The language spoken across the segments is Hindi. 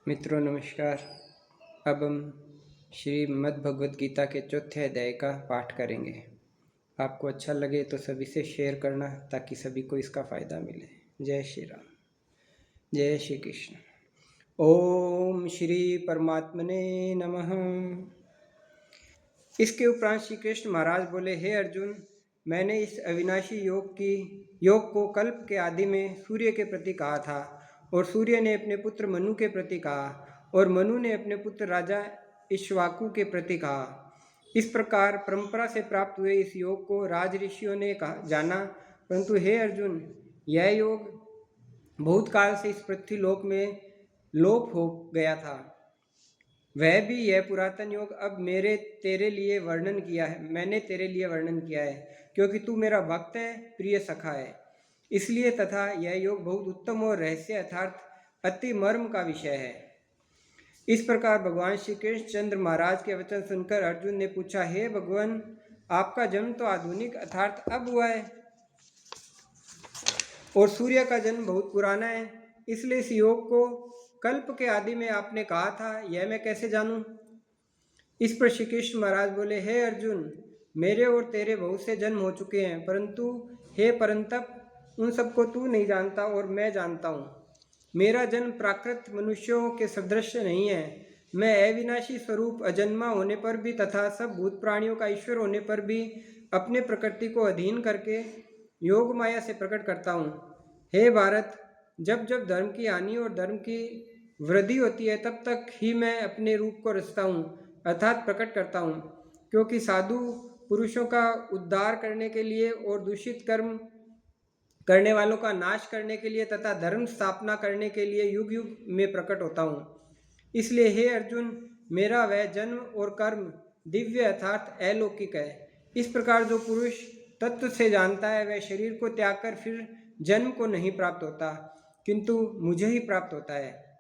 मित्रों नमस्कार। अब हम श्रीमद् भगवद गीता के चौथे अध्याय का पाठ करेंगे। आपको अच्छा लगे तो सभी से शेयर करना ताकि सभी को इसका फ़ायदा मिले। जय श्री राम, जय श्री कृष्ण। ओम श्री परमात्मने नमः। इसके उपरांत श्री कृष्ण महाराज बोले, हे अर्जुन, मैंने इस अविनाशी योग को कल्प के आदि में सूर्य के प्रति कहा था, और सूर्य ने अपने पुत्र मनु के प्रति कहा, और मनु ने अपने पुत्र राजा इक्ष्वाकु के प्रति कहा। इस प्रकार परंपरा से प्राप्त हुए इस योग को राज ऋषियों ने जाना, परंतु हे अर्जुन, यह योग बहुत काल से इस पृथ्वी लोक में लोप हो गया था। वह भी यह पुरातन योग अब मैंने तेरे लिए वर्णन किया है, क्योंकि तू मेरा भक्त है, प्रिय सखा है, इसलिए। तथा यह योग बहुत उत्तम और रहस्य अर्थात अति मर्म का विषय है। इस प्रकार भगवान श्री कृष्णचंद्र महाराज के वचन सुनकर अर्जुन ने पूछा, हे भगवान, आपका जन्म तो आधुनिक अर्थात अब हुआ है, और सूर्य का जन्म बहुत पुराना है, इसलिए इस योग को कल्प के आदि में आपने कहा था, यह मैं कैसे जानूं? इस पर श्री कृष्ण महाराज बोले, हे अर्जुन, मेरे और तेरे बहुत से जन्म हो चुके हैं, परंतु हे परंतप, उन सबको तू नहीं जानता और मैं जानता हूँ। मेरा जन्म प्राकृत मनुष्यों के सदृश नहीं है। मैं अविनाशी स्वरूप अजन्मा होने पर भी तथा सब भूत प्राणियों का ईश्वर होने पर भी अपने प्रकृति को अधीन करके योग माया से प्रकट करता हूँ। हे भारत, जब जब धर्म की हानि और धर्म की वृद्धि होती है, तब तक ही मैं अपने रूप को रचता हूँ अर्थात प्रकट करता हूँ, क्योंकि साधु पुरुषों का उद्धार करने के लिए और दूषित कर्म करने वालों का नाश करने के लिए तथा धर्म स्थापना करने के लिए युग युग में प्रकट होता हूँ। इसलिए हे अर्जुन, मेरा वह जन्म और कर्म दिव्य अर्थात अलौकिक है। इस प्रकार जो पुरुष तत्व से जानता है, वह शरीर को त्याग कर फिर जन्म को नहीं प्राप्त होता, किंतु मुझे ही प्राप्त होता है।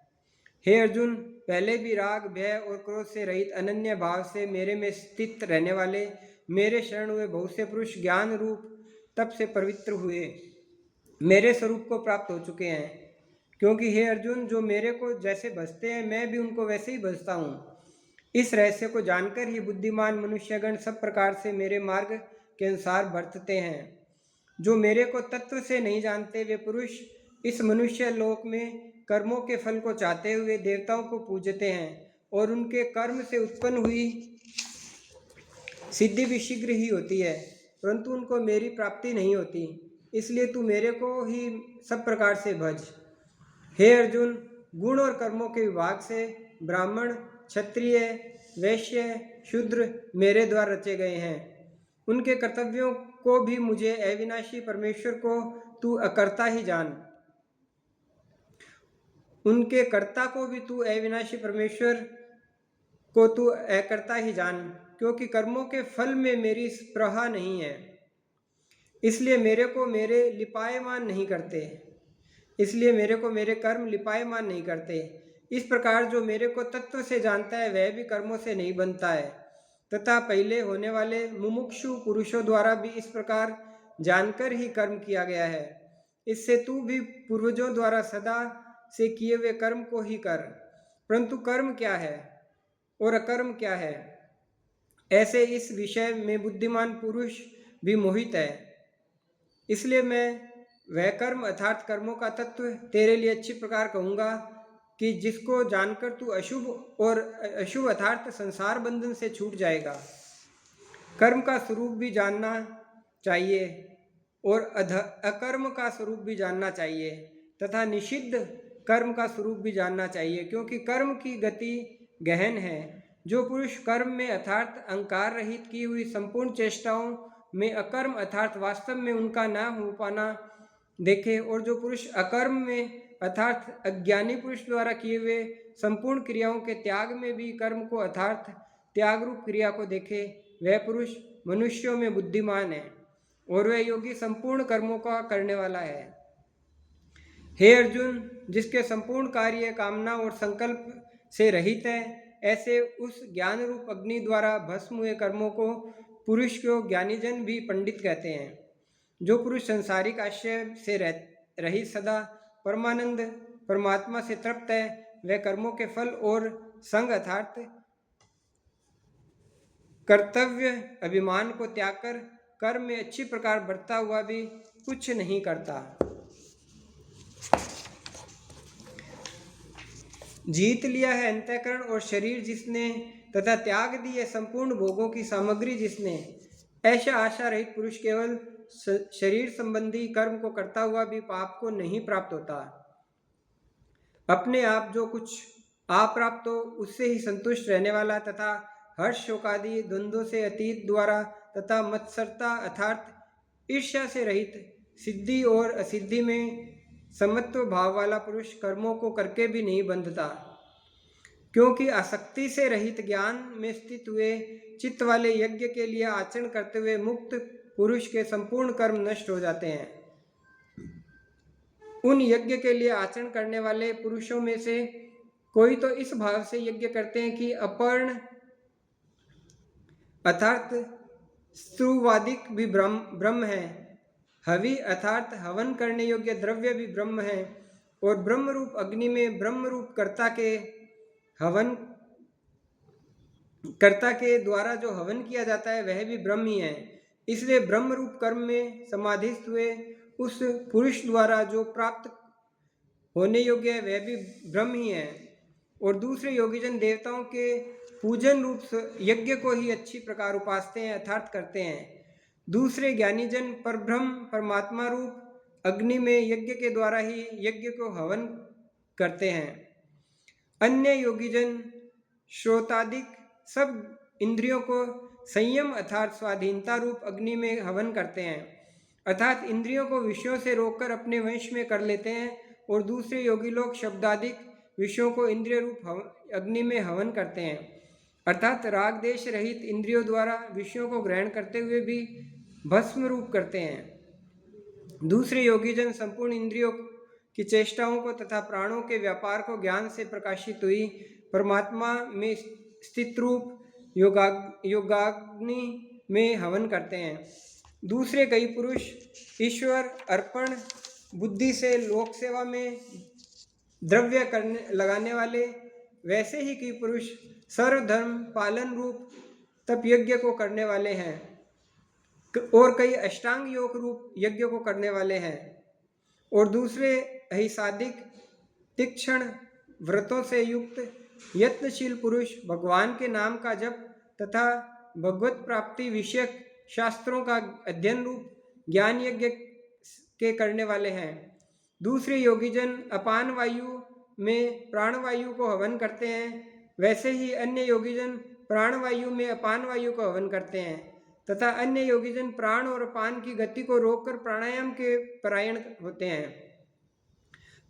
हे अर्जुन, पहले भी राग, भय और क्रोध से रहित अनन्य भाव से मेरे में स्थित रहने वाले मेरे शरण हुए बहुत से पुरुष ज्ञान रूप तप से पवित्र हुए मेरे स्वरूप को प्राप्त हो चुके हैं। क्योंकि हे अर्जुन, जो मेरे को जैसे भजते हैं, मैं भी उनको वैसे ही भजता हूँ। इस रहस्य को जानकर ही बुद्धिमान मनुष्यगण सब प्रकार से मेरे मार्ग के अनुसार बरतते हैं। जो मेरे को तत्व से नहीं जानते, वे पुरुष इस मनुष्य लोक में कर्मों के फल को चाहते हुए देवताओं को पूजते हैं, और उनके कर्म से उत्पन्न हुई सिद्धि भी शीघ्र ही होती है, परंतु उनको मेरी प्राप्ति नहीं होती। इसलिए तू मेरे को ही सब प्रकार से भज। हे अर्जुन, गुण और कर्मों के विभाग से ब्राह्मण, क्षत्रिय, वैश्य, शूद्र मेरे द्वारा रचे गए हैं। उनके कर्तव्यों को भी मुझे अविनाशी परमेश्वर को तू अकर्ता ही जान। उनके कर्ता को भी तू अविनाशी परमेश्वर को तू अकर्ता ही जान, क्योंकि कर्मों के फल में मेरी स्पृहा नहीं है, इसलिए मेरे को मेरे कर्म लिपायमान नहीं करते। इस प्रकार जो मेरे को तत्व से जानता है, वह भी कर्मों से नहीं बनता है, तथा पहले होने वाले मुमुक्षु पुरुषों द्वारा भी इस प्रकार जानकर ही कर्म किया गया है। इससे तू भी पूर्वजों द्वारा सदा से किए हुए कर्म को ही कर। परंतु कर्म क्या है और अकर्म क्या है, ऐसे इस विषय में बुद्धिमान पुरुष भी मोहित है। इसलिए मैं वह कर्म अर्थात कर्मों का तत्व तेरे लिए अच्छी प्रकार कहूँगा, कि जिसको जानकर तू अशुभ और अशुभ अर्थात संसार बंधन से छूट जाएगा। कर्म का स्वरूप भी जानना चाहिए और अकर्म का स्वरूप भी जानना चाहिए, तथा निषिद्ध कर्म का स्वरूप भी जानना चाहिए, क्योंकि कर्म की गति गहन है। जो पुरुष कर्म में अर्थात अहंकार रहित की हुई संपूर्ण चेष्टाओं में अकर्म अर्थात वास्तव में उनका न हो पाना देखे, और जो पुरुष अकर्म में अर्थात अज्ञानी पुरुष द्वारा किए हुए संपूर्ण क्रियाओं के त्याग में भी कर्म को अर्थात त्याग रूप क्रिया को देखे, वह पुरुष मनुष्यों में बुद्धिमान है, और वह योगी संपूर्ण कर्मों का करने वाला है। हे अर्जुन, जिसके संपूर्ण कार्य कामना और संकल्प से रहित है, ऐसे उस ज्ञान रूप अग्नि द्वारा भस्म हुए कर्मों को पुरुष को ज्ञानीजन भी पंडित कहते हैं। जो पुरुष संसारिक आश्रय से रहित सदा परमानंद परमात्मा से तृप्त है, वह कर्मों के फल और संग अर्थात कर्तव्य अभिमान को त्याग कर कर्म में अच्छी प्रकार बरतता हुआ भी कुछ नहीं करता। जीत लिया है अंतःकरण और शरीर जिसने तथा त्याग दी है संपूर्ण भोगों की सामग्री जिसने, ऐसा आशा रहित पुरुष केवल शरीर संबंधी कर्म को करता हुआ भी पाप को नहीं प्राप्त होता। अपने आप जो कुछ अप्राप्त हो उससे ही संतुष्ट रहने वाला तथा हर्ष शोकादि द्वंद्वों से अतीत द्वारा तथा मत्सरता अर्थात ईर्ष्या से रहित सिद्धि और असिद्धि में समत्व भाव वाला पुरुष कर्मों को करके भी नहीं बंधता, क्योंकि आसक्ति से रहित ज्ञान में स्थित हुए चित्त वाले यज्ञ के लिए आचरण करते हुए मुक्त पुरुष के संपूर्ण कर्म नष्ट हो जाते हैं। उन यज्ञ के लिए आचरण करने वाले पुरुषों में से कोई तो इस भाव से यज्ञ करते हैं कि अपर्ण अर्थात स्त्रुवादिक भी ब्रह्म है, हवि अर्थात हवन करने योग्य द्रव्य भी ब्रह्म है, और ब्रह्म रूप अग्नि में ब्रह्म रूप कर्ता के द्वारा जो हवन किया जाता है वह भी ब्रह्म ही है। इसलिए ब्रह्म रूप कर्म में समाधिस्थ हुए उस पुरुष द्वारा जो प्राप्त होने योग्य है वह भी ब्रह्म ही है। और दूसरे योगीजन देवताओं के पूजन रूप यज्ञ को ही अच्छी प्रकार उपासते हैं अर्थात करते हैं। दूसरे ज्ञानीजन परब्रह्म परमात्मा रूप अग्नि में यज्ञ के द्वारा ही यज्ञ को हवन करते हैं। अन्य योगीजन श्रोतादिक सब इंद्रियों को संयम अर्थात स्वाधीनता रूप अग्नि में हवन करते हैं, अर्थात इंद्रियों को विषयों से रोककर अपने वश में कर लेते हैं। और दूसरे योगी लोग शब्दादिक विषयों को इंद्रिय रूप अग्नि में हवन करते हैं, अर्थात राग देश रहित इंद्रियों द्वारा विषयों को ग्रहण करते हुए भी भस्म रूप करते हैं। दूसरे योगीजन संपूर्ण इंद्रियों की चेष्टाओं को तथा प्राणों के व्यापार को ज्ञान से प्रकाशित हुई परमात्मा में स्थित रूप योगाग्नि में हवन करते हैं। दूसरे कई पुरुष ईश्वर अर्पण बुद्धि से लोक सेवा में द्रव्य लगाने वाले, वैसे ही कई पुरुष सर्वधर्म पालन रूप तप यज्ञ को करने वाले हैं और कई अष्टांग योग रूप यज्ञ को करने वाले हैं। और दूसरे अहिसादिक तीक्ष्ण व्रतों से युक्त यत्नशील पुरुष भगवान के नाम का जप तथा भगवत प्राप्ति विषयक शास्त्रों का अध्ययन रूप ज्ञान यज्ञ के करने वाले हैं। दूसरे योगीजन अपान वायु में प्राण वायु को हवन करते हैं, वैसे ही अन्य योगीजन प्राण वायु में अपान वायु को हवन करते हैं, तथा अन्य योगीजन प्राण और अपान की गति को रोककर प्राणायाम के परायण होते हैं।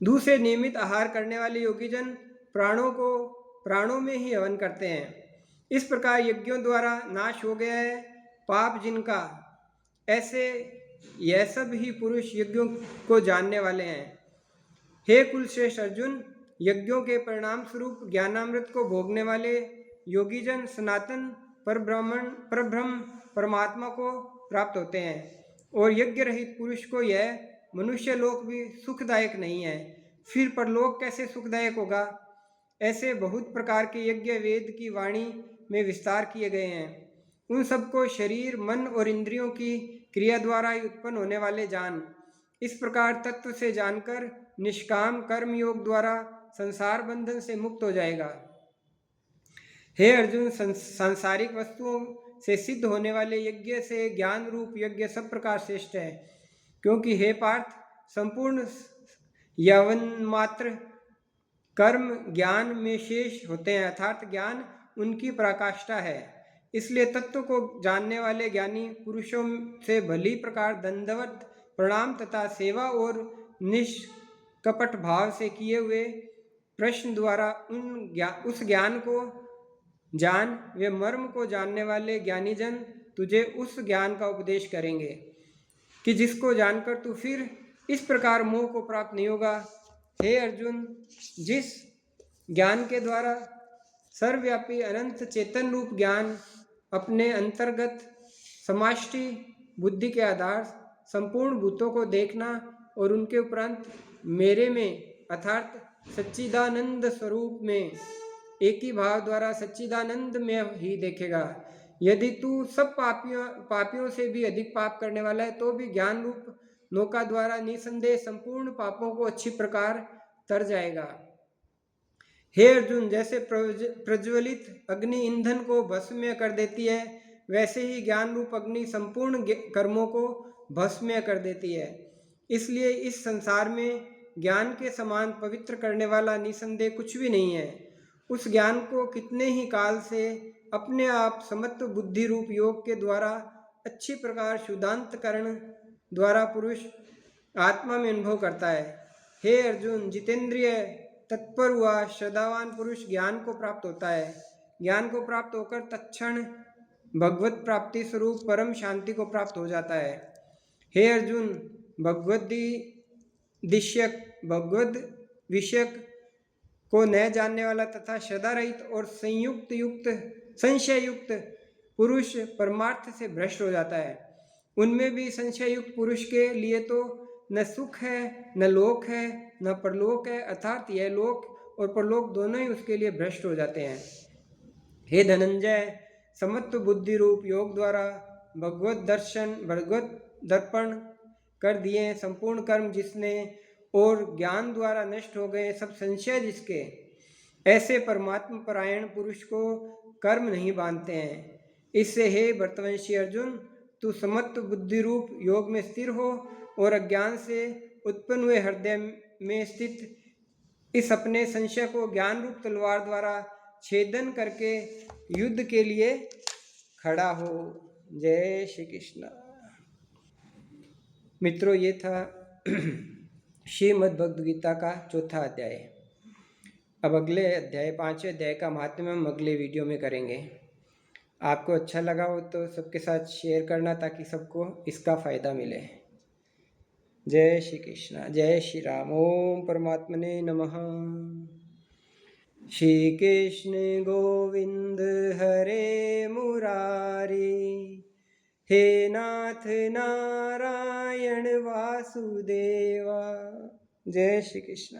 दूसरे नियमित आहार करने वाले योगीजन प्राणों में ही हवन करते हैं। इस प्रकार यज्ञों द्वारा नाश हो गया है पाप जिनका, ऐसे यह सब ही पुरुष यज्ञों को जानने वाले हैं। हे कुलश्रेष्ठ अर्जुन, यज्ञों के परिणाम स्वरूप ज्ञानामृत को भोगने वाले योगीजन सनातन परब्रह्म परमात्मा को प्राप्त होते हैं, और यज्ञ रहित पुरुष को यह मनुष्य लोक भी सुखदायक नहीं है, फिर परलोक कैसे सुखदायक होगा। ऐसे बहुत प्रकार के यज्ञ वेद की वाणी में विस्तार किए गए हैं। उन सबको शरीर मन और इंद्रियों की क्रिया द्वारा ही उत्पन्न होने वाले जान। इस प्रकार तत्व से जानकर निष्काम कर्म योग द्वारा संसार बंधन से मुक्त हो जाएगा। हे अर्जुन, सांसारिक वस्तुओं से सिद्ध होने वाले यज्ञ से ज्ञान रूप यज्ञ सब प्रकार श्रेष्ठ है, क्योंकि हे पार्थ, संपूर्ण यवन मात्र कर्म ज्ञान में शेष होते हैं, अर्थात ज्ञान उनकी पराकाष्ठा है। इसलिए तत्व को जानने वाले ज्ञानी पुरुषों से भली प्रकार दंडवत प्रणाम तथा सेवा और निष्कपट भाव से किए हुए प्रश्न द्वारा उस ज्ञान को जान। वे मर्म को जानने वाले ज्ञानीजन तुझे उस ज्ञान का उपदेश करेंगे कि जिसको जानकर तू फिर इस प्रकार मोह को प्राप्त नहीं होगा। हे अर्जुन, जिस ज्ञान के द्वारा सर्वव्यापी अनंत चेतन रूप ज्ञान अपने अंतर्गत समाष्टि बुद्धि के आधार संपूर्ण भूतों को देखना और उनके उपरांत मेरे में अर्थात सच्चिदानंद स्वरूप में एक ही भाव द्वारा सच्चिदानंद में ही देखेगा। यदि तू सब पापियों से भी अधिक पाप करने वाला है तो भी ज्ञान रूप नौका द्वारा निसंदेह संपूर्ण पापों को अच्छी प्रकार तर जाएगा। हे अर्जुन, जैसे प्रज्वलित अग्नि ईंधन को भस्म कर देती है, वैसे ही ज्ञान रूप अग्नि संपूर्ण कर्मों को भस्म कर देती है। इसलिए इस संसार में ज्ञान के समान पवित्र करने वाला निसंदेह कुछ भी नहीं है। उस ज्ञान को कितने ही काल से अपने आप समत्व बुद्धि रूप योग के द्वारा अच्छी प्रकार शुद्धांतकरण द्वारा पुरुष आत्मा में अनुभव करता है। हे अर्जुन, जितेंद्रिय तत्पर हुआ श्रद्धावान पुरुष ज्ञान को प्राप्त होता है। ज्ञान को प्राप्त होकर तत्क्षण भगवत प्राप्ति स्वरूप परम शांति को प्राप्त हो जाता है। हे अर्जुन, भगवद विषयक को न जानने वाला तथा श्रद्धा रहित और संशय युक्त पुरुष परमार्थ से भ्रष्ट हो जाता है। उनमें भी संशय युक्त पुरुष के लिए तो न सुख है, न लोक है, न परलोक है, अर्थात यह लोक और परलोक दोनों ही उसके लिए भ्रष्ट हो जाते हैं। हे धनंजय, समत्व बुद्धि रूप योग द्वारा भगवत दर्पण कर दिए संपूर्ण कर्म जिसने और ज्ञान द्वारा नष्ट हो गए सब संशय जिसके, ऐसे परमात्मा परायण पुरुष को कर्म नहीं बांधते हैं। इससे हे भरतवंशी अर्जुन, तू समत्व बुद्धि रूप योग में स्थिर हो और अज्ञान से उत्पन्न हुए हृदय में स्थित इस अपने संशय को ज्ञान रूप तलवार द्वारा छेदन करके युद्ध के लिए खड़ा हो। जय श्री कृष्ण। मित्रों, ये था श्रीमद् भगवद गीता का चौथा अध्याय। अब अगले अध्याय 5वें अध्याय का महात्म्य हम अगले वीडियो में करेंगे। आपको अच्छा लगा हो तो सबके साथ शेयर करना ताकि सबको इसका फ़ायदा मिले। जय श्री कृष्ण, जय श्री राम। ओम परमात्मने नमः। श्री कृष्ण गोविंद हरे मुरारी, हे नाथ नारायण वासुदेवा। जय श्री कृष्ण।